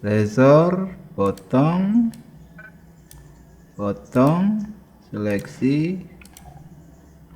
Razor, potong, seleksi,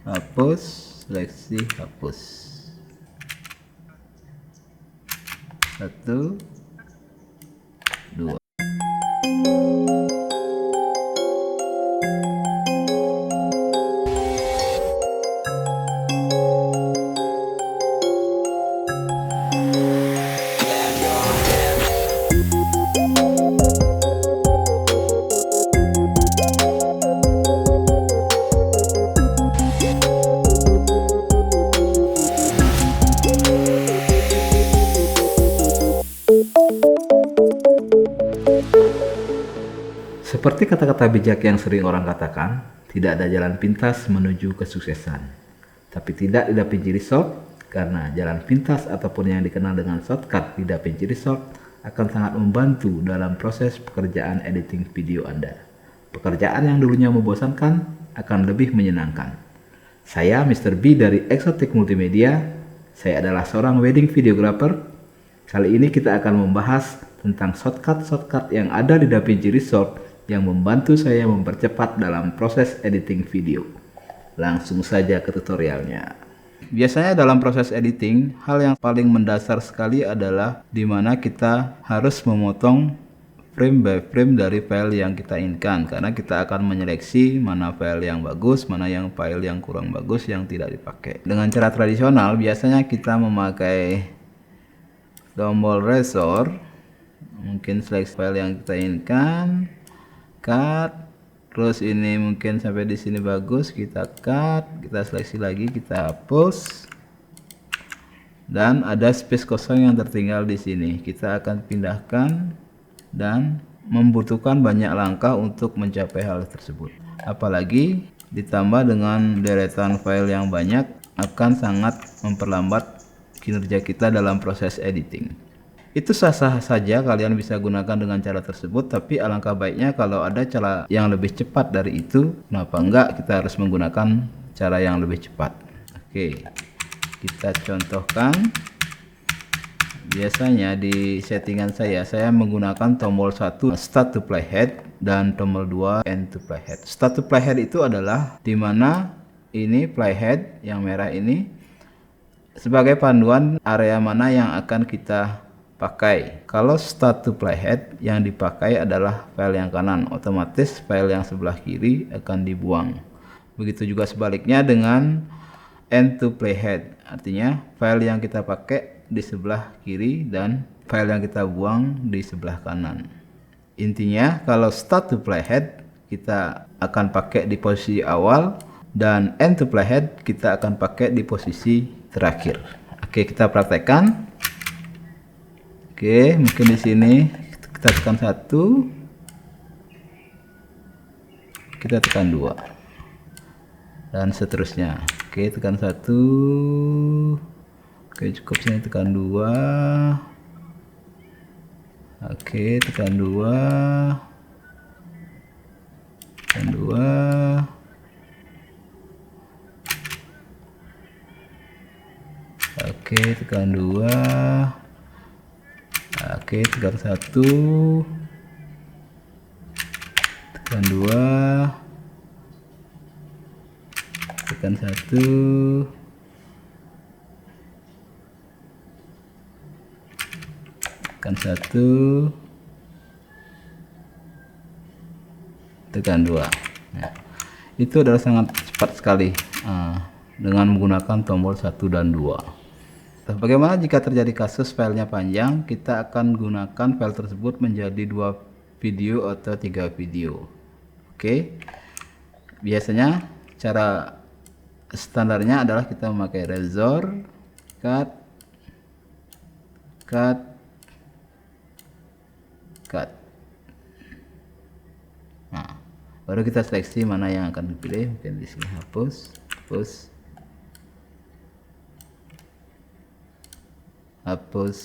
hapus, seleksi, hapus. 1, 2. Seperti kata-kata bijak yang sering orang katakan, tidak ada jalan pintas menuju kesuksesan. Tapi tidak di DaVinci Resolve, karena jalan pintas ataupun yang dikenal dengan shortcut di DaVinci Resolve akan sangat membantu dalam proses pekerjaan editing video Anda. Pekerjaan yang dulunya membosankan akan lebih menyenangkan. Saya Mr. B dari Exotic Multimedia. Saya adalah seorang wedding videographer. Kali ini kita akan membahas tentang shortcut-shortcut yang ada di DaVinci Resolve yang membantu saya mempercepat dalam proses editing video. Langsung saja ke tutorialnya. Biasanya dalam proses editing, hal yang paling mendasar sekali adalah di mana kita harus memotong frame by frame dari file yang kita inginkan, karena kita akan menyeleksi mana file yang bagus, mana yang file yang kurang bagus yang tidak dipakai. Dengan cara tradisional, biasanya kita memakai tombol razor, mungkin seleksi file yang kita inginkan, cut, terus ini mungkin sampai di sini bagus, kita cut, kita seleksi lagi, kita hapus, dan ada space kosong yang tertinggal di sini. Kita akan pindahkan dan membutuhkan banyak langkah untuk mencapai hal tersebut. Apalagi ditambah dengan deretan file yang banyak akan sangat memperlambat kinerja kita dalam proses editing. Itu sah-sah saja kalian bisa gunakan dengan cara tersebut, tapi alangkah baiknya kalau ada cara yang lebih cepat dari itu. Kenapa enggak kita harus menggunakan cara yang lebih cepat? Oke, kita contohkan. Biasanya di settingan saya menggunakan tombol 1 start to playhead dan tombol 2 end to playhead. Start to playhead itu adalah dimana ini playhead yang merah ini sebagai panduan area mana yang akan kita pakai. Kalau start to playhead, yang dipakai adalah file yang kanan, otomatis file yang sebelah kiri akan dibuang. Begitu juga sebaliknya dengan end to playhead, artinya file yang kita pakai di sebelah kiri dan file yang kita buang di sebelah kanan. Intinya kalau start to playhead kita akan pakai di posisi awal dan end to playhead kita akan pakai di posisi terakhir. Oke, kita praktekkan. Oke, mungkin di sini kita tekan 1, kita tekan 2, dan seterusnya. Oke, tekan 1, oke cukup sini, tekan 2, oke tekan 2, tekan 2, oke tekan 2. Oke, tekan 1, tekan 2, tekan 1, tekan 1, tekan 2. Nah, itu adalah sangat cepat sekali dengan menggunakan tombol 1 dan 2. Bagaimana jika terjadi kasus filenya panjang? Kita akan gunakan file tersebut menjadi 2 video atau 3 video. Oke. Biasanya cara standarnya adalah kita memakai razor, cut, cut, cut. Nah, baru kita seleksi mana yang akan dipilih. Mungkin di sini hapus, hapus, hapus,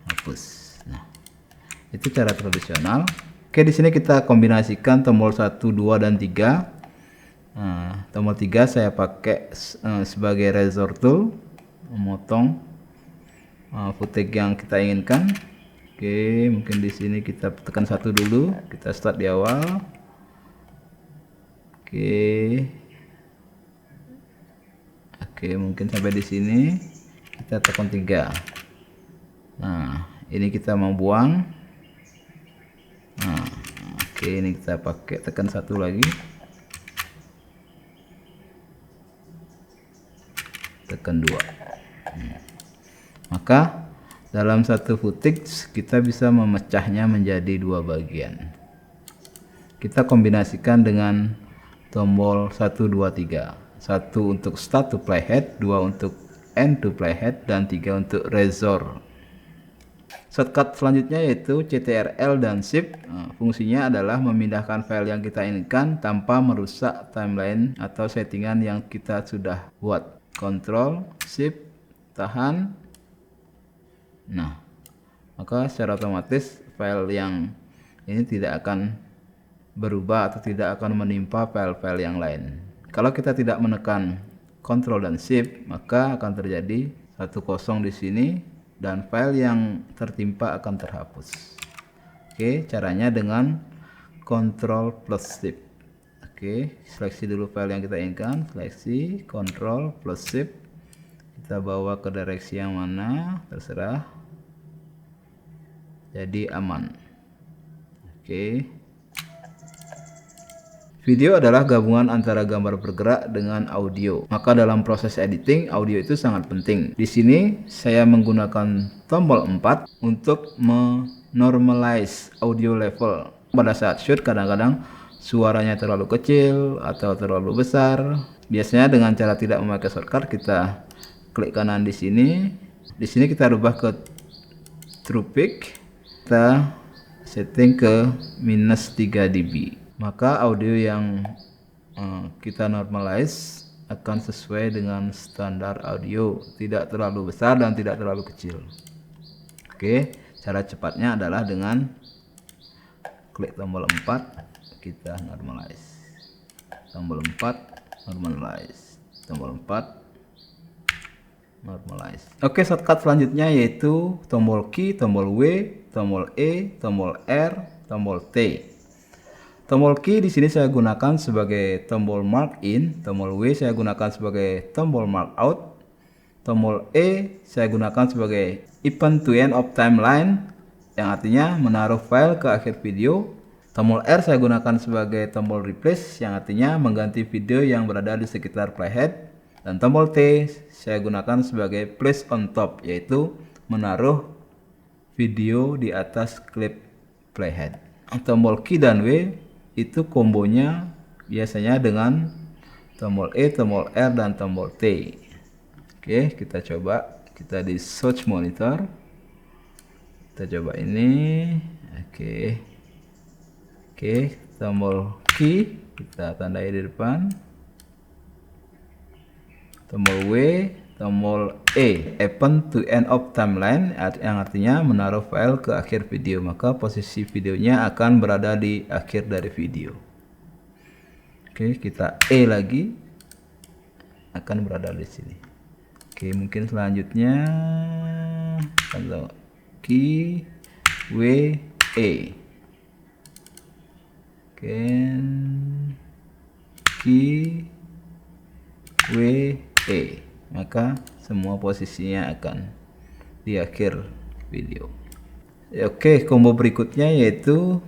hapus. Nah, itu cara tradisional. Oke, di sini kita kombinasikan tombol 1, 2 dan 3. Nah, tombol 3 saya pakai sebagai razor tool, memotong. footage yang kita inginkan. Oke, mungkin di sini kita tekan 1 dulu, kita start di awal. Oke, mungkin sampai di sini kita tekan 3. Nah, ini kita mau buang. Nah, oke, ini kita pakai tekan 1 lagi. Tekan 2. Maka dalam satu footage kita bisa memecahnya menjadi 2 bagian. Kita kombinasikan dengan tombol 1, 2, 3. 1 untuk start to playhead, 2 untuk end to playhead, dan 3 untuk razor. Shortcut selanjutnya yaitu CTRL dan Shift. Fungsinya adalah memindahkan file yang kita inginkan tanpa merusak timeline atau settingan yang kita sudah buat. Ctrl, Shift, tahan. Nah, maka secara otomatis file yang ini tidak akan berubah atau tidak akan menimpa file-file yang lain. Kalau kita tidak menekan Ctrl dan Shift, maka akan terjadi 10 di sini dan file yang tertimpa akan terhapus. Oke, caranya dengan Ctrl plus Shift. Oke, seleksi dulu file yang kita inginkan, seleksi, Ctrl plus Shift. Kita bawa ke direksi yang mana, terserah. Jadi aman. Oke. Video adalah gabungan antara gambar bergerak dengan audio. Maka dalam proses editing, audio itu sangat penting. Di sini saya menggunakan tombol 4 untuk menormalize audio level. Pada saat shoot kadang-kadang suaranya terlalu kecil atau terlalu besar. Biasanya dengan cara tidak memakai shortcut, kita klik kanan di sini. Di sini kita rubah ke True Peak. Kita setting ke -3 dB. Maka audio yang kita normalize akan sesuai dengan standar audio, tidak terlalu besar dan tidak terlalu kecil. Oke, cara cepatnya adalah dengan klik tombol 4, kita normalize. Tombol 4, normalize. Tombol 4, normalize. Oke, shortcut selanjutnya yaitu tombol Q, tombol W, tombol E, tombol R, tombol T. Tombol Q di sini saya gunakan sebagai tombol mark in, tombol W saya gunakan sebagai tombol mark out, tombol E saya gunakan sebagai event to end of timeline yang artinya menaruh file ke akhir video. Tombol R saya gunakan sebagai tombol replace yang artinya mengganti video yang berada di sekitar playhead. Dan tombol T saya gunakan sebagai place on top, yaitu menaruh video di atas klip playhead. Tombol Q dan W itu kombonya biasanya dengan tombol E, tombol R, dan tombol T. Oke, kita coba. Kita di search monitor. Kita coba ini. Oke, tombol Q kita tandai di depan. Tombol W, tombol E, event to end of timeline yang artinya menaruh file ke akhir video, maka posisi videonya akan berada di akhir dari video. Oke, kita E lagi, akan berada di sini. Oke, mungkin selanjutnya kalau Q, W, E. Oke, Q, W, E, maka semua posisinya akan di akhir video. Oke, combo berikutnya yaitu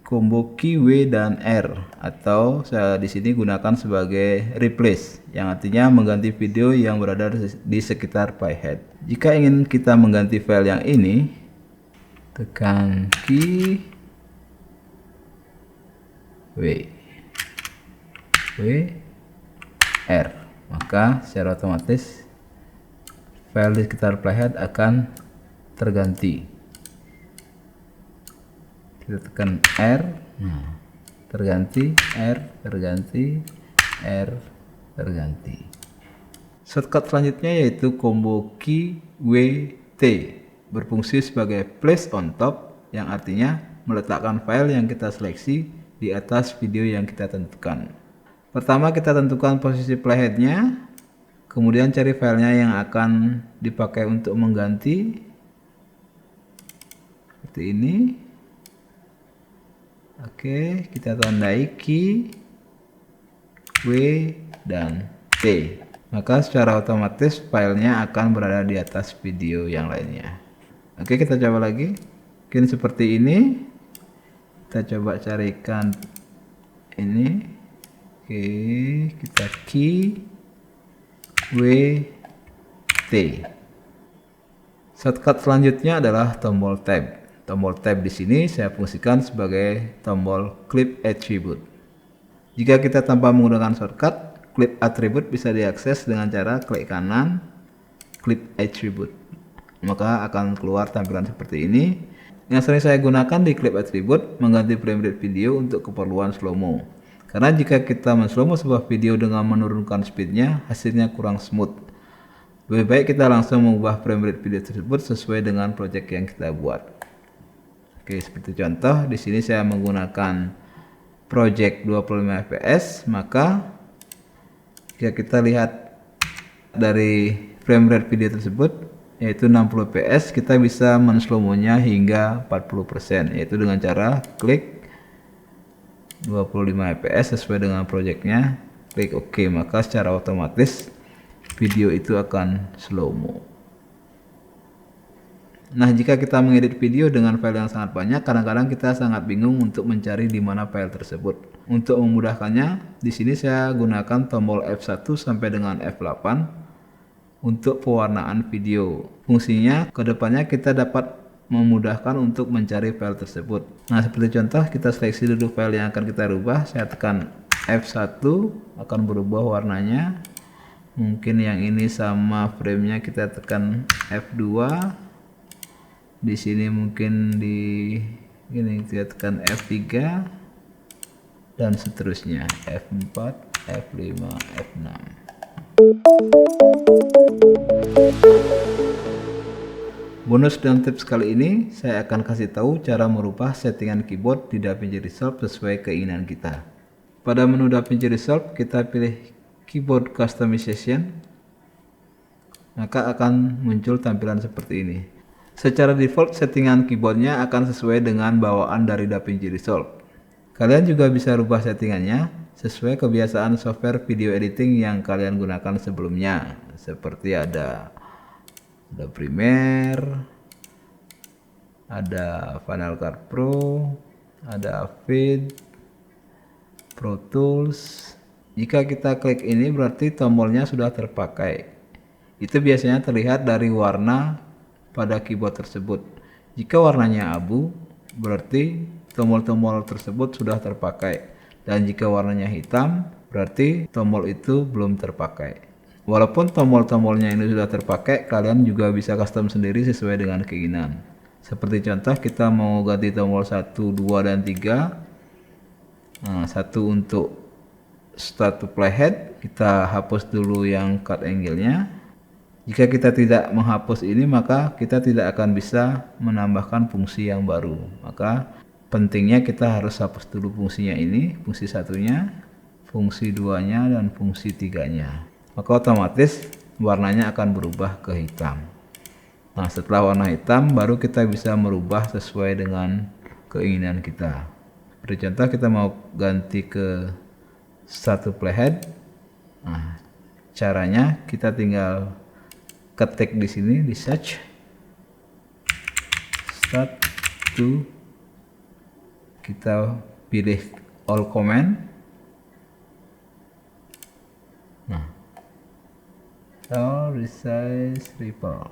combo Q, W, dan R, atau saya di sini gunakan sebagai replace yang artinya mengganti video yang berada di sekitar playhead. Jika ingin kita mengganti file yang ini, tekan Q, W, R, maka secara otomatis file di sekitar playhead akan terganti. Kita tekan R, nah, terganti, R, terganti, R, terganti. Shortcut selanjutnya yaitu combo Q, W, T, berfungsi sebagai place on top yang artinya meletakkan file yang kita seleksi di atas video yang kita tentukan. Pertama kita tentukan posisi playheadnya, Kemudian cari filenya yang akan dipakai untuk mengganti. Seperti ini. Oke, kita tandai key, W, dan T. Maka secara otomatis filenya akan berada di atas video yang lainnya. Oke, kita coba lagi. Mungkin seperti ini. Kita coba carikan ini. Oke, kita key, W, T. Shortcut selanjutnya adalah tombol tab. Tombol tab di sini saya fungsikan sebagai tombol clip attribute. Jika kita tanpa menggunakan shortcut, clip attribute bisa diakses dengan cara klik kanan, clip attribute. Maka akan keluar tampilan seperti ini. Yang sering saya gunakan di clip attribute mengganti frame rate video untuk keperluan slow-mo. Karena jika kita men-slow-mo sebuah video dengan menurunkan speednya, hasilnya kurang smooth. Lebih baik kita langsung mengubah frame rate video tersebut sesuai dengan project yang kita buat. Oke, seperti contoh di sini saya menggunakan project 25 fps, maka jika kita lihat dari frame rate video tersebut yaitu 60 fps, kita bisa men-slow-mo-nya hingga 40%, yaitu dengan cara klik 25 fps sesuai dengan projectnya, klik OK, maka secara otomatis video itu akan slow-mo. Nah, jika kita mengedit video dengan file yang sangat banyak, kadang-kadang kita sangat bingung untuk mencari di mana file tersebut. Untuk memudahkannya, di sini saya gunakan tombol F1 sampai dengan F8 untuk pewarnaan video. Fungsinya, kedepannya kita dapat memudahkan untuk mencari file tersebut. Nah, seperti contoh, kita seleksi dulu file yang akan kita rubah. Saya tekan F1, akan berubah warnanya. Mungkin yang ini sama framenya, kita tekan F2. Di sini mungkin di ini kita tekan F3 dan seterusnya, F4, F5, F6. Bonus dan tips kali ini saya akan kasih tahu cara merubah settingan keyboard di DaVinci Resolve sesuai keinginan kita. Pada menu DaVinci Resolve kita pilih keyboard customization, maka akan muncul tampilan seperti ini. Secara default settingan keyboardnya akan sesuai dengan bawaan dari DaVinci Resolve. Kalian juga bisa rubah settingannya sesuai kebiasaan software video editing yang kalian gunakan sebelumnya. Seperti ada Premiere, ada Final Cut Pro, ada Avid, Pro Tools. Jika kita klik ini berarti tombolnya sudah terpakai. Itu biasanya terlihat dari warna pada keyboard tersebut. Jika warnanya abu, berarti tombol-tombol tersebut sudah terpakai. Dan jika warnanya hitam, berarti tombol itu belum terpakai. Walaupun tombol-tombolnya ini sudah terpakai, kalian juga bisa custom sendiri sesuai dengan keinginan. Seperti contoh, kita mau ganti tombol 1, 2, dan 3. Nah, 1 untuk start to playhead, kita hapus dulu yang cut angle-nya. Jika kita tidak menghapus ini, maka kita tidak akan bisa menambahkan fungsi yang baru. Maka pentingnya kita harus hapus dulu fungsinya ini, fungsi satunya, fungsi 2-nya, dan fungsi 3-nya. Maka otomatis warnanya akan berubah ke hitam. Nah, setelah warna hitam, baru kita bisa merubah sesuai dengan keinginan kita. Seperti contoh, kita mau ganti ke start to playhead. Nah, caranya kita tinggal ketik di sini di search start to, kita pilih all command. Nah, all resize ripple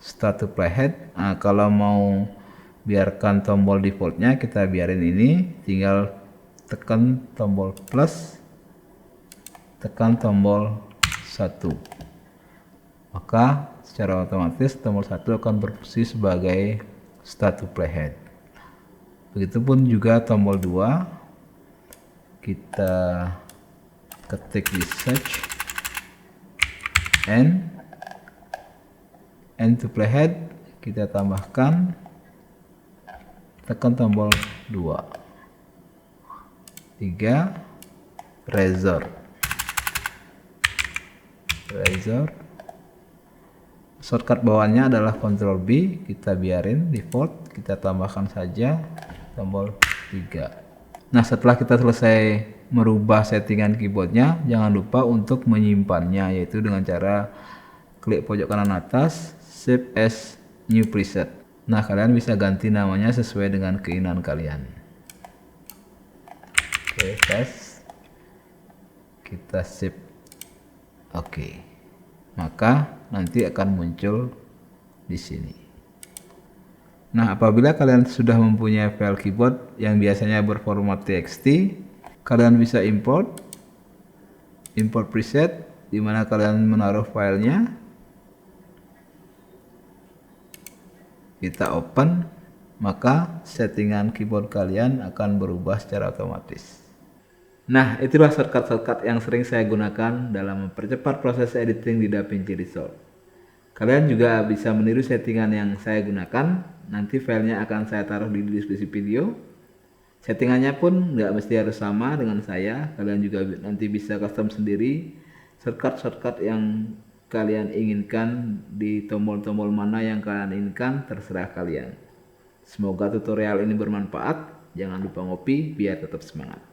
start to playhead. Nah, kalau mau biarkan tombol defaultnya, kita biarin ini, tinggal tekan tombol plus, tekan tombol 1, maka secara otomatis tombol 1 akan berfungsi sebagai start to playhead. Begitupun juga tombol 2, kita ketik di search end to playhead, kita tambahkan, tekan tombol 2, 3 razor. Razor. Shortcut bawahnya adalah Ctrl B, kita biarin default, kita tambahkan saja tombol 3. Nah, setelah kita selesai merubah settingan keyboardnya, jangan lupa untuk menyimpannya, yaitu dengan cara klik pojok kanan atas, save as new preset. Nah, kalian bisa ganti namanya sesuai dengan keinginan kalian. Oke, tes. Kita save. Oke. Maka nanti akan muncul di sini. Nah, apabila kalian sudah mempunyai file keyboard yang biasanya berformat txt, kalian bisa import preset, di mana kalian menaruh filenya. Kita open, maka settingan keyboard kalian akan berubah secara otomatis. Nah, itulah shortcut-shortcut yang sering saya gunakan dalam mempercepat proses editing di DaVinci Resolve. Kalian juga bisa meniru settingan yang saya gunakan. Nanti filenya akan saya taruh di deskripsi video. Settingannya pun nggak mesti harus sama dengan saya. Kalian juga nanti bisa custom sendiri shortcut-shortcut yang kalian inginkan di tombol-tombol mana yang kalian inginkan, terserah kalian. Semoga tutorial ini bermanfaat. Jangan lupa ngopi biar tetap semangat.